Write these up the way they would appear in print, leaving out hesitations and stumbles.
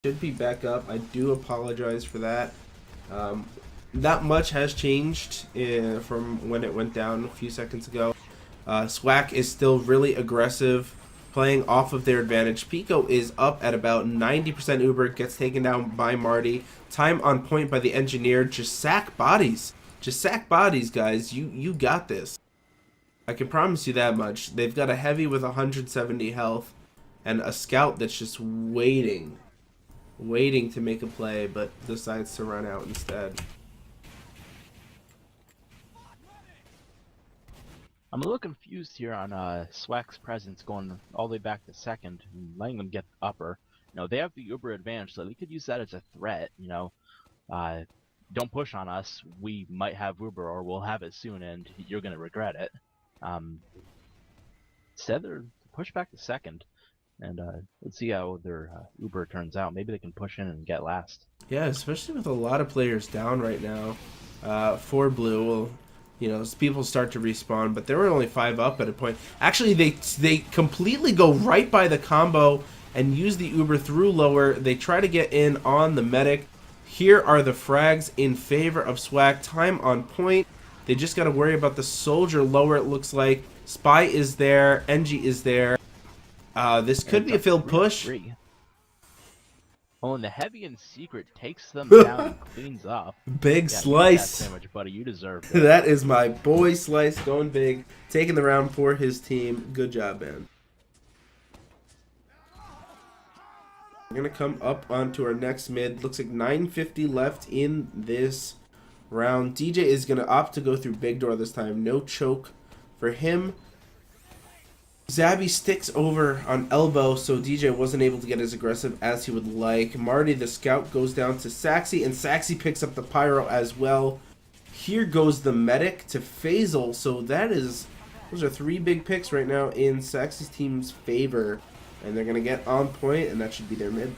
Should be back up. I do apologize for that. Um, Not much has changed from when it went down a few seconds ago. SWAK is still really aggressive, playing off of their advantage. Pico is up at about 90% Uber, gets taken down by Marty. Time on point by the engineer. Just sack bodies. Just sack bodies, guys. You got this. I can promise you that much. They've got a heavy with 170 health and a scout that's just waiting to make a play, but decides to run out instead. I'm a little confused here on SWAK's presence going all the way back to second and letting them get the upper. They have the Uber advantage, so they could use that as a threat. Don't push on us. We might have Uber, or we'll have it soon, and you're gonna regret it. Instead, they're push back to second, and let's see how their Uber turns out. Maybe they can push in and get last. Yeah, especially with a lot of players down right now. For blue, well, as people start to respawn, but there were only 5 up at a point. Actually, they completely go right by the combo and use the Uber through lower. They try to get in on the medic. Here are the frags in favor of SWAK. Time on point. They just got to worry about the soldier lower, it looks like. Spy is there. NG is there. This could be a failed push. Oh, and the heavy and secret takes them down and cleans up. Big slice. That sandwich, buddy. You deserve it. That is my boy Slice going big, taking the round for his team. Good job, man. We're going to come up onto our next mid. Looks like 9:50 left in this round. DJ is going to opt to go through big door this time. No choke for him. Zabby sticks over on elbow, so DJ wasn't able to get as aggressive as he would like. Marty, the scout, goes down to Saxy, and Saxy picks up the pyro as well. Here goes the medic to Faisal, so those are 3 big picks right now in Saxy's team's favor, and they're going to get on point, and that should be their mid.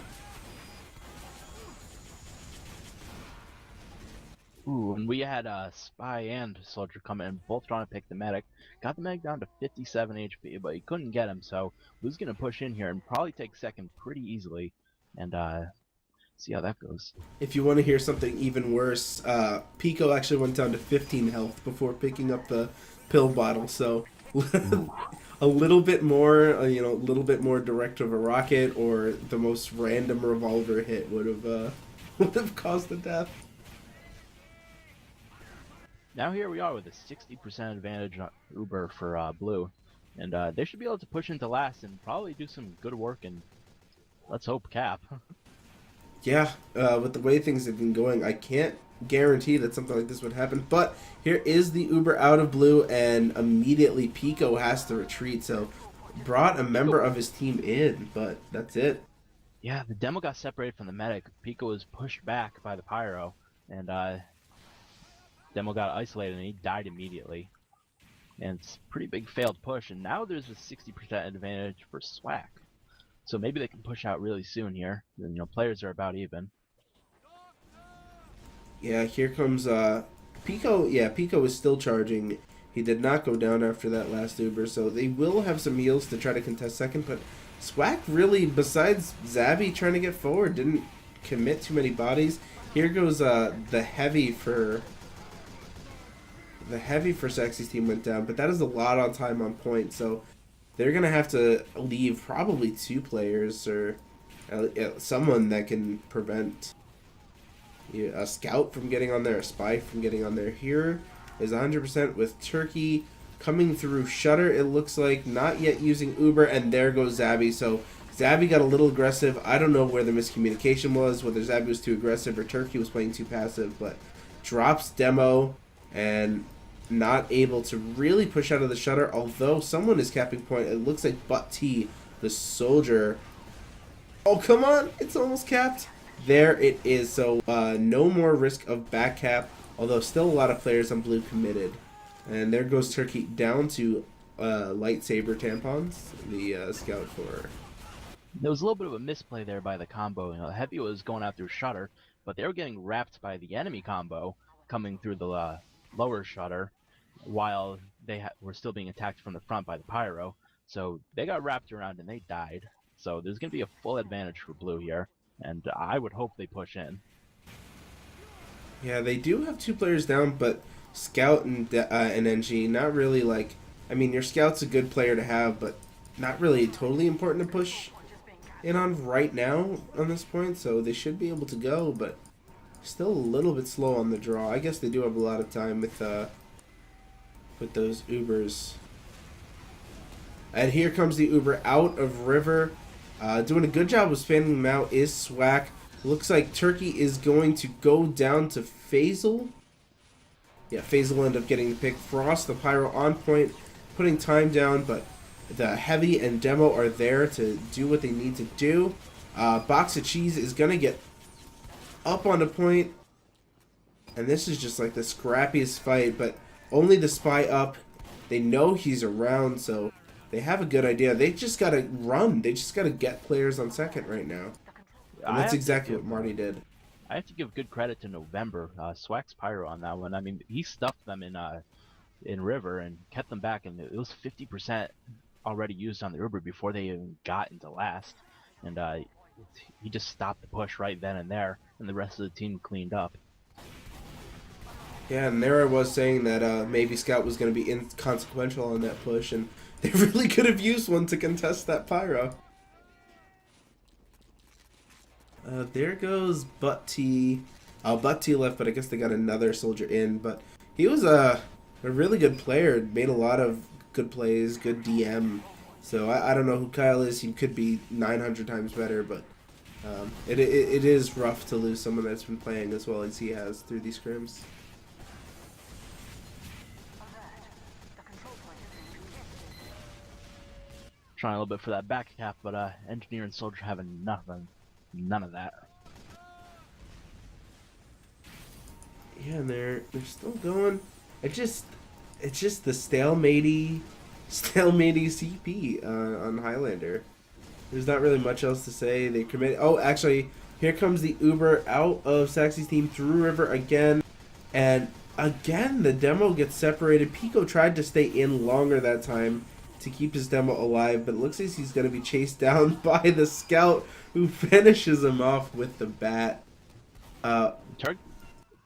Ooh, and we had Spy and Soldier come in, both trying to pick the medic. Got the medic down to 57 HP, but he couldn't get him, so Blue's going to push in here and probably take second pretty easily, and see how that goes. If you want to hear something even worse, Pico actually went down to 15 health before picking up the pill bottle, so a little bit more, a little bit more direct of a rocket or the most random revolver hit would have caused the death. Now here we are with a 60% advantage on Uber for Blue, and they should be able to push into last and probably do some good work, and let's hope cap. Yeah, with the way things have been going, I can't guarantee that something like this would happen, but here is the Uber out of blue, and immediately Pico has to retreat, so brought a member of his team in, but that's it. Yeah, the demo got separated from the medic. Pico was pushed back by the pyro, and Demo got isolated and he died immediately. And it's a pretty big failed push, and now there's a 60% advantage for SWAK. So maybe they can push out really soon here. Players are about even. Yeah, here comes Pico. Yeah, Pico is still charging. He did not go down after that last Uber, so they will have some heals to try to contest second, but SWAK really, besides Zabby trying to get forward, didn't commit too many bodies. Here goes the heavy for Saxy's team went down, but that is a lot on time on point, so they're going to have to leave probably 2 players or someone that can prevent a scout from getting on there, a spy from getting on there. Here is 100% with Turkey coming through Shutter, it looks like, not yet using Uber, and there goes Zabby. So Zabby got a little aggressive. I don't know where the miscommunication was, whether Zabby was too aggressive or Turkey was playing too passive, but drops Demo and not able to really push out of the Shutter, although someone is capping point. It looks like Butt T, the soldier. Oh, come on! It's almost capped. There it is. So no more risk of back cap, although still a lot of players on blue committed. And there goes Turkey down to lightsaber tampons, the scout for. There was a little bit of a misplay there by the combo. The heavy was going out through Shutter, but they were getting wrapped by the enemy combo coming through the lower Shutter, while they were still being attacked from the front by the pyro. So they got wrapped around and they died. So there's going to be a full advantage for blue here. and I would hope they push in. Yeah, they do have 2 players down, but Scout and NG, not really like. I mean, your Scout's a good player to have, but not really totally important to push in on right now on this point. So they should be able to go, but still a little bit slow on the draw. I guess they do have a lot of time with those Ubers. And here comes the Uber out of River. Doing a good job of spamming them out is SWAK. Looks like Turkey is going to go down to Faisal. Yeah, Faisal will end up getting the pick. Frost, the Pyro on point, putting time down, but the Heavy and Demo are there to do what they need to do. Box of Cheese is going to get up on the point. And this is just like the scrappiest fight, but only the Spy up. They know he's around, so they have a good idea. They just got to run. They just got to get players on second right now. And that's exactly what Marty did. I have to give good credit to November, SWAK's Pyro on that one. I mean, he stuffed them in River and kept them back, and it was 50% already used on the Uber before they even got into last. And he just stopped the push right then and there, and the rest of the team cleaned up. Yeah, and there I was saying that maybe Scout was going to be inconsequential on that push, and they really could have used one to contest that Pyro. There goes Butt T. Butt T left, but I guess they got another soldier in. But he was a really good player. Made a lot of good plays, good DM. So I don't know who Kyle is. He could be 900 times better, but it is rough to lose someone that's been playing as well as he has through these scrims. Trying a little bit for that back cap, but Engineer and Soldier having none of that. Yeah, and they're still going. It's just the stalematey CP on Highlander. There's not really much else to say. They commit. Oh, actually, here comes the Uber out of Saxy's team through River again, and again the Demo gets separated. Pico tried to stay in longer that time to keep his Demo alive, but it looks like he's going to be chased down by the Scout, who finishes him off with the bat.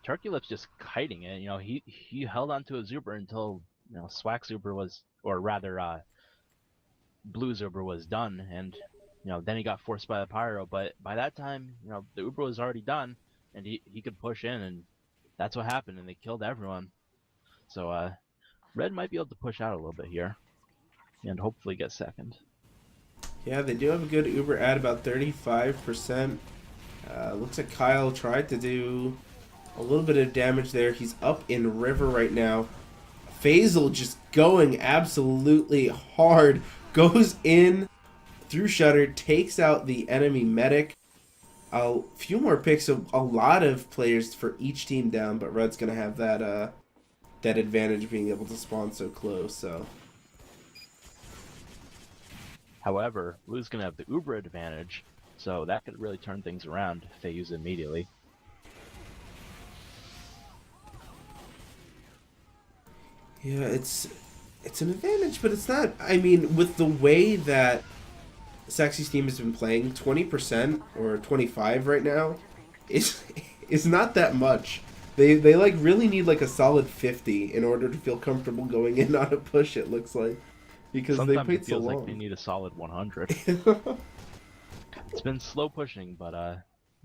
Turkey Lips just kiting it. You know, he held on to a Zuber until, you know, SWAK Zuber was, or rather, Blue Zuber was done, and, you know, then he got forced by the Pyro. But by that time, you know, the Uber was already done, and he could push in, and that's what happened, and they killed everyone. So Red might be able to push out a little bit here, and hopefully get second. Yeah, they do have a good Uber at about 35%. Looks like Kyle tried to do a little bit of damage there. He's up in River right now. Faisal just going absolutely hard. Goes in through Shutter, takes out the enemy medic. A few more picks, of a lot of players for each team down, but Red's going to have that advantage being able to spawn so close. So, however, Blue's going to have the Uber advantage, so that could really turn things around if they use it immediately. Yeah, it's an advantage, but it's not. I mean, with the way that Saxy's team has been playing, 20% or 25 right now is not that much. They like really need like a solid 50 in order to feel comfortable going in on a push. It looks like, because sometimes they played it feels so long. like they need a solid 100. It's been slow pushing, but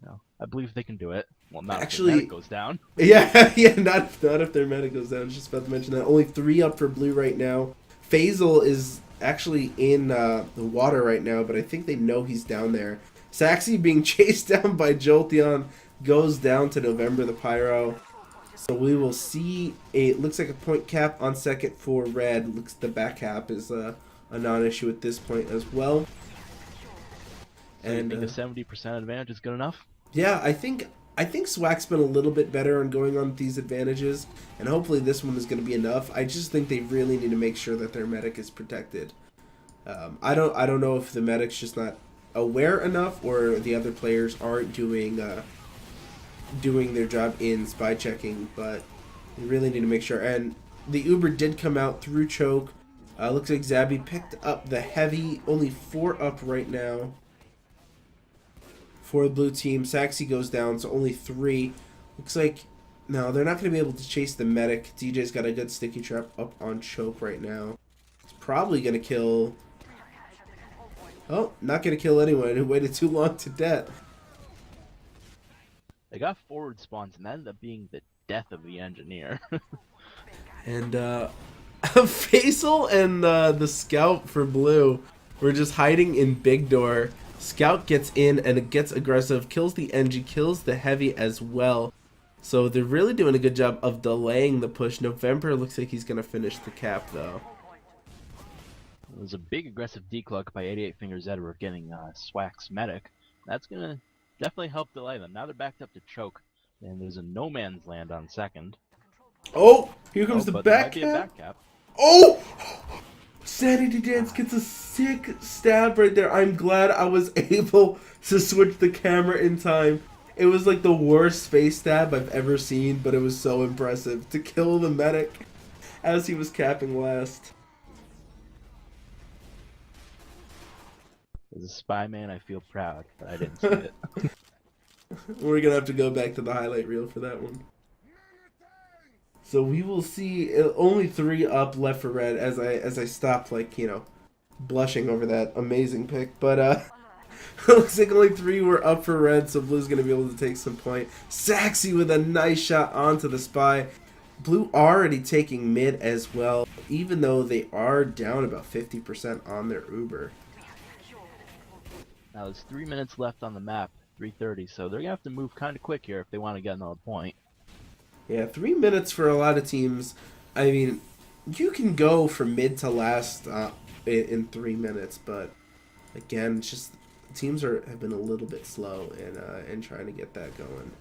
no, I believe they can do it. Well, not actually, if their meta goes down. Yeah, not if their meta goes down. I was just about to mention that. Only 3 up for Blue right now. Faisal is actually in the water right now, but I think they know he's down there. Saxy being chased down by Jolteon goes down to November the Pyro. So we will see it looks like a point cap on second for Red. Looks the back cap is a non-issue at this point as well. So and you think a 70% advantage is good enough? Yeah, I think SWAK's been a little bit better on going on these advantages, and hopefully this one is going to be enough. I just think they really need to make sure that their medic is protected. I don't know if the medic's just not aware enough, or the other players aren't doing their job in spy checking, but they really need to make sure. And the Uber did come out through choke. Looks like Zabby picked up the heavy, only 4 up right now for the blue team. Saxy goes down, so only 3. Looks like, no, they're not going to be able to chase the medic. DJ's got a good sticky trap up on choke right now. He's probably going to kill... Oh, not going to kill anyone who waited too long to death. They got forward spawns, and that ended up being the death of the engineer. And Faisal and the scout for blue were just hiding in big door. Scout gets in and it gets aggressive, kills the NG, kills the heavy as well. So they're really doing a good job of delaying the push. November looks like he's going to finish the cap, though. It was a big aggressive decloak by 88 Fingers Edward getting SWAK's medic. That's going to definitely help delay them. Now they're backed up to choke, and there's a no man's land on second. Oh, here comes the back cap. Oh! Sanity Dance gets a sick stab right there. I'm glad I was able to switch the camera in time. It was like the worst face stab I've ever seen, but it was so impressive to kill the medic as he was capping last. As a spy man, I feel proud, but I didn't see it. We're going to have to go back to the highlight reel for that one. So we will see only 3 up left for red as I stopped, like, you know, blushing over that amazing pick. But looks like only 3 were up for red, so blue's going to be able to take some point. Saxy with a nice shot onto the spy. Blue already taking mid as well, even though they are down about 50% on their Uber. Now there's 3 minutes left on the map, 3:30, so they're going to have to move kind of quick here if they want to get another point. Yeah, 3 minutes for a lot of teams. I mean, you can go from mid to last in 3 minutes, but again, it's just teams have been a little bit slow in trying to get that going.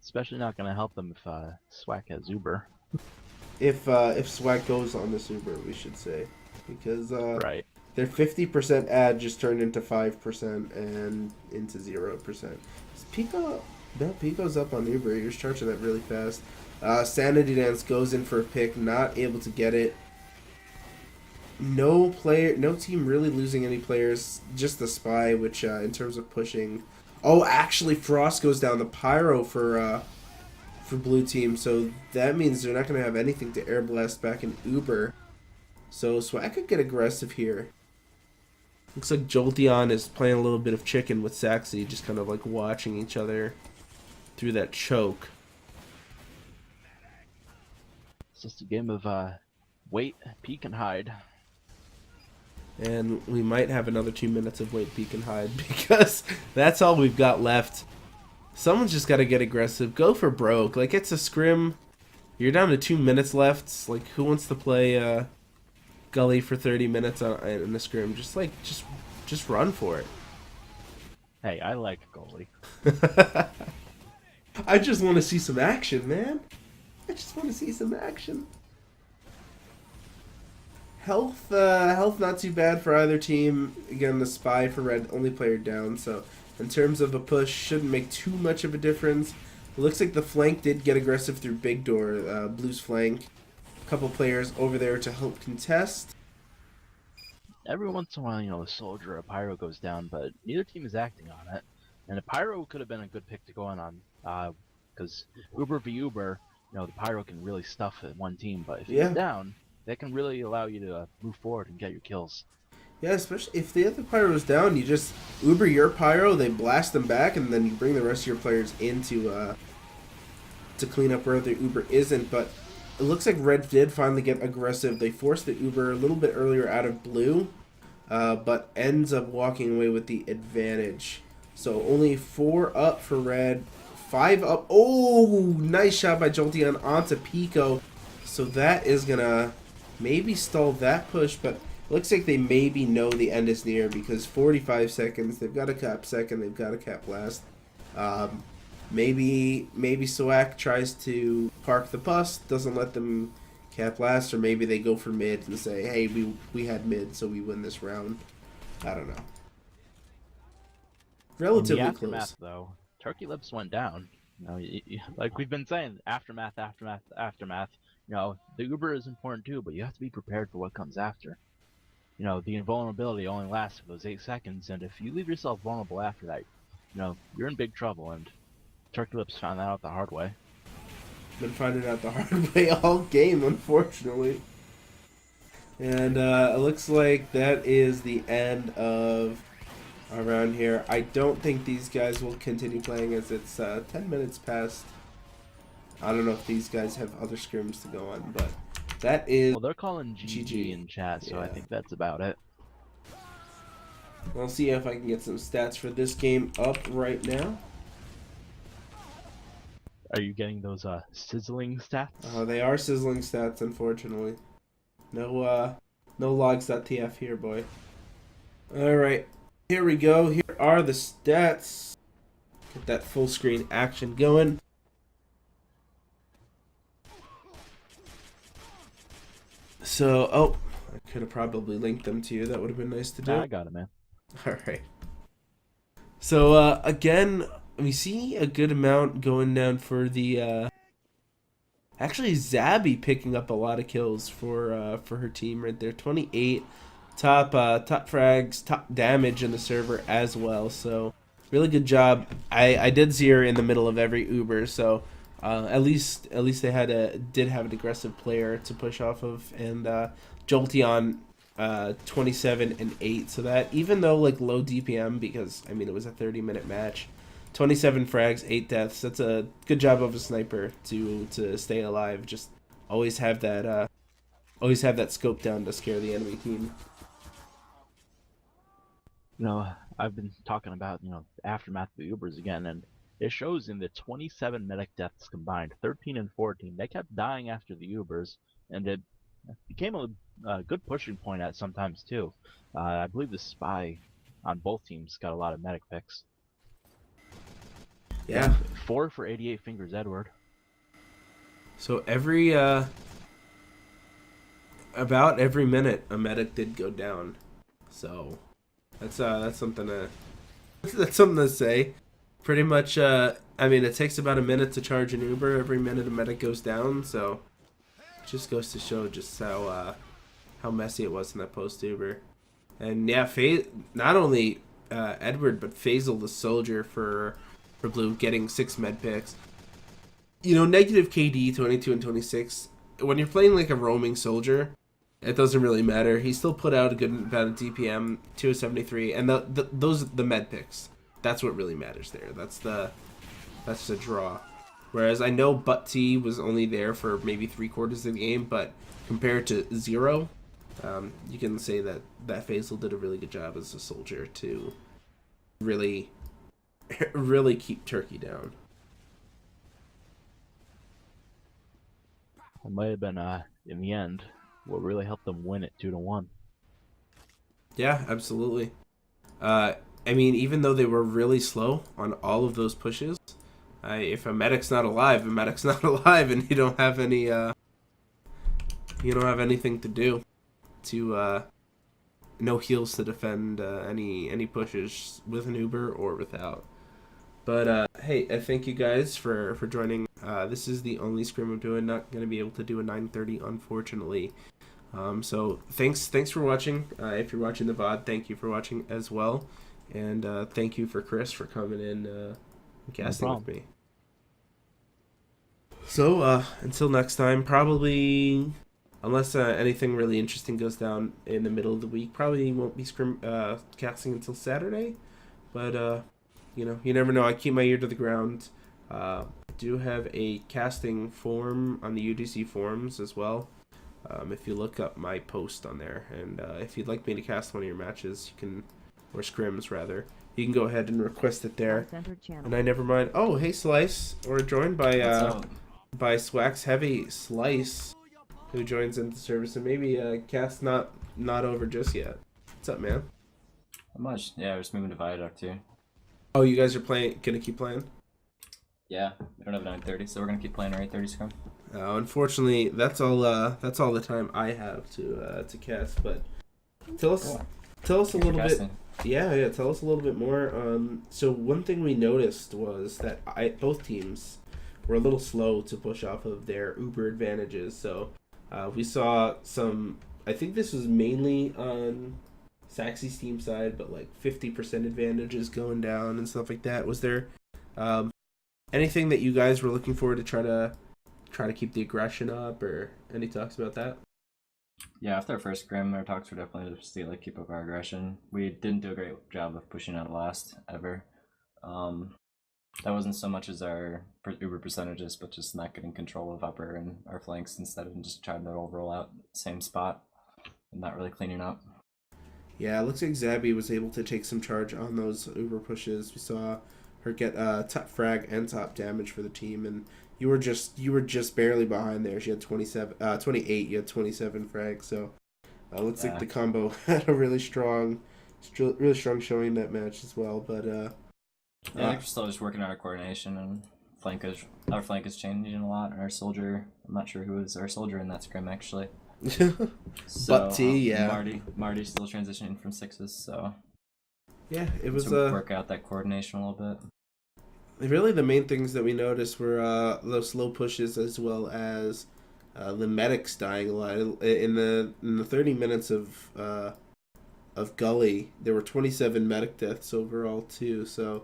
Especially not going to help them if SWAK has Uber. If SWAK goes on this Uber, we should say, because right. Their 50% ad just turned into 5% and into 0%. Pico, no, Pico's up on Uber. He was charging that really fast. Sanity Dance goes in for a pick, not able to get it. No team really losing any players. Just the spy, which in terms of pushing. Oh, actually, Frost goes down the pyro for blue team, so that means they're not going to have anything to air blast back in Uber. So I could get aggressive here. Looks like Jolteon is playing a little bit of chicken with Saxy, just kind of like watching each other through that choke. It's just a game of wait, peek, and hide. And we might have another 2 minutes of wait, peek, and hide because that's all we've got left. Someone's just got to get aggressive. Go for broke. Like, it's a scrim. You're down to 2 minutes left. Like, who wants to play Gully for 30 minutes in the scrim? Just run for it. Hey, I like goalie. I just want to see some action, man. I just want to see some action. Health not too bad for either team. Again, the spy for red, only player down. So in terms of a push, shouldn't make too much of a difference. It looks like the flank did get aggressive through big door, blue's flank. A couple players over there to help contest. Every once in a while, you know, a soldier or a pyro goes down, but neither team is acting on it. And a pyro could have been a good pick to go in on, because Uber v Uber, you know, the pyro can really stuff at one team, but if you're down, that can really allow you to move forward and get your kills. Yeah, especially if the other pyro is down, you just Uber your pyro, they blast them back, and then you bring the rest of your players in to clean up where the Uber isn't. But it looks like red did finally get aggressive. They forced the Uber a little bit earlier out of blue, but ends up walking away with the advantage. So only 4 up for red, 5 up. Oh, nice shot by Jolteon onto Pico. So that is going to maybe stall that push, but looks like they maybe know the end is near because 45 seconds. They've got to cap second. They've got to cap last. Maybe SWAK tries to park the bus, doesn't let them cap last, or maybe they go for mid and say, hey, we had mid, so we win this round. I don't know. Relatively in the aftermath, close. Though, Turkey Lips went down. You know, like we've been saying, aftermath. You know, the Uber is important too, but you have to be prepared for what comes after. the invulnerability only lasts for those 8 seconds, and if you leave yourself vulnerable after that, you're in big trouble, and Turkey Lips found that out the hard way. Been finding out the hard way all game, unfortunately. And it looks like that is the end of our round here. I don't think these guys will continue playing as it's 10 minutes past. I don't know if these guys have other scrims to go on, but that is... Well, they're calling GG in chat, so I think that's about it. I'll see if I can get some stats for this game up right now. Are you getting those sizzling stats? They are sizzling stats, unfortunately. No logs.tf here, boy. Alright, here we go. Here are the stats. Get that full screen action going. So, I could have probably linked them to you. That would have been nice to do. Nah, I got it, man. Alright. So, again, we see a good amount going down for the, actually, Zabby picking up a lot of kills for her team right there. 28 top frags, top damage in the server as well. So, really good job. I did see her in the middle of every Uber, so at least they did have an aggressive player to push off of, and Jolteon 27 and 8. So that, even though like low DPM, because I mean it was a 30-minute match, 27 frags, 8 deaths. That's a good job of a sniper to stay alive. Just always have that scope down to scare the enemy team. I've been talking about the aftermath of the Ubers again, and it shows in the 27 medic deaths combined, 13 and 14. They kept dying after the Ubers, and it became a good pushing point at sometimes too. I believe the spy on both teams got a lot of medic picks. Yeah. 4 for 88 Fingers Edward. So about every minute a medic did go down. So that's something to say. Pretty much I mean it takes about a minute to charge an Uber. Every minute a medic goes down, so it just goes to show just how messy it was in that post Uber. And yeah, not only Edward but Faisal the soldier for Blue getting 6 med picks. Negative KD 22 and 26. When you're playing like a roaming soldier, it doesn't really matter. He still put out a good amount of DPM, 273, and the med picks. That's what really matters there. That's the draw. Whereas I know Butt T was only there for maybe 3/4 of the game, but compared to 0, you can say that Faisal did a really good job as a soldier to really keep Turkey down. It might have been in the end what really helped them win it 2-1. Yeah, absolutely. I mean, even though they were really slow on all of those pushes, if a medic's not alive, and you don't have anything to do to no heals to defend any pushes with an Uber or without. But hey, I thank you guys for joining. This is the only scrim I'm doing. Not going to be able to do a 9:30, unfortunately. So thanks for watching. If you're watching the VOD, thank you for watching as well. And thank you for Chris for coming in and casting with me. So until next time, probably, unless anything really interesting goes down in the middle of the week, probably won't be casting until Saturday. But you never know. I keep my ear to the ground. I do have a casting form on the UGC forums as well. If you look up my post on there, and if you'd like me to cast one of your matches, you can, or scrims rather, you can go ahead and request it there. And I never mind. Oh, hey Slice, we're joined by SWAK's Heavy Slice, who joins into service, and maybe cast not over just yet. What's up, man? Not much. Yeah, we're just moving to Viaduct too. Oh, you guys are gonna keep playing? Yeah, we don't have 9:30, so we're gonna keep playing our 8:30 scrum. Unfortunately, that's all the time I have to cast. But tell us a little bit. Yeah. Tell us a little bit more. So one thing we noticed was that both teams were a little slow to push off of their Uber advantages. So we saw some I think this was mainly on Saxy's team side, but like 50% advantages going down and stuff like that. Was there anything that you guys were looking for to try to keep the aggression up, or any talks about that? Yeah, after our first scrim, our talks were definitely just to like keep up our aggression. We didn't do a great job of pushing out last ever. That wasn't so much as our uber percentages, but just not getting control of upper and our flanks instead of just trying to roll out same spot and not really cleaning up. Yeah, it looks like Zabby was able to take some charge on those uber pushes. We saw her get top frag and top damage for the team, and you were just barely behind there. She had 28. You had 27 frags. So looks like the combo had a really strong showing that match as well. But yeah, we're still just working on our coordination, and our flank is changing a lot. And our soldier, I'm not sure who was our soldier in that scrim actually. So, but T, yeah, Marty's still transitioning from sixes, so yeah, it was work out that coordination a little bit. Really, the main things that we noticed were those slow pushes, as well as the medics dying a lot. In the 30 minutes of Gully, there were 27 medic deaths overall too. So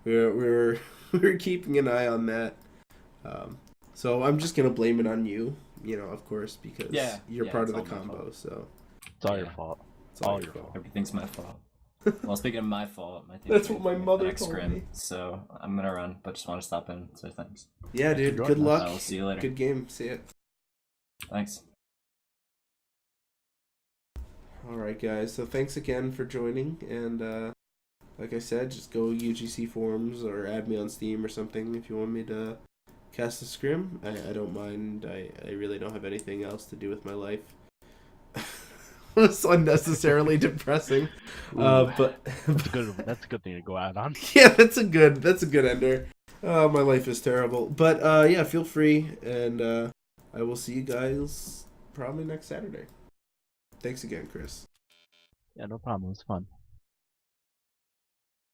we were keeping an eye on that. So I'm just gonna blame it on you, of course, because you're part of the combo. So it's all your fault. It's all your fault. Everything's my fault. Well, speaking of my fault, my team That's what my mother next told scrim, me. so I'm gonna run, but just want to stop in and say thanks. Yeah, dude. Good luck. I'll see you later. Good game. See ya. Thanks. All right, guys. So thanks again for joining, and like I said, just go UGC forums or add me on Steam or something if you want me to cast a scrim. I don't mind. I really don't have anything else to do with my life. It's unnecessarily depressing. But that's a good thing to go out on. Yeah, that's a good ender. My life is terrible. But yeah, feel free, and I will see you guys probably next Saturday. Thanks again, Chris. Yeah, no problem. It was fun.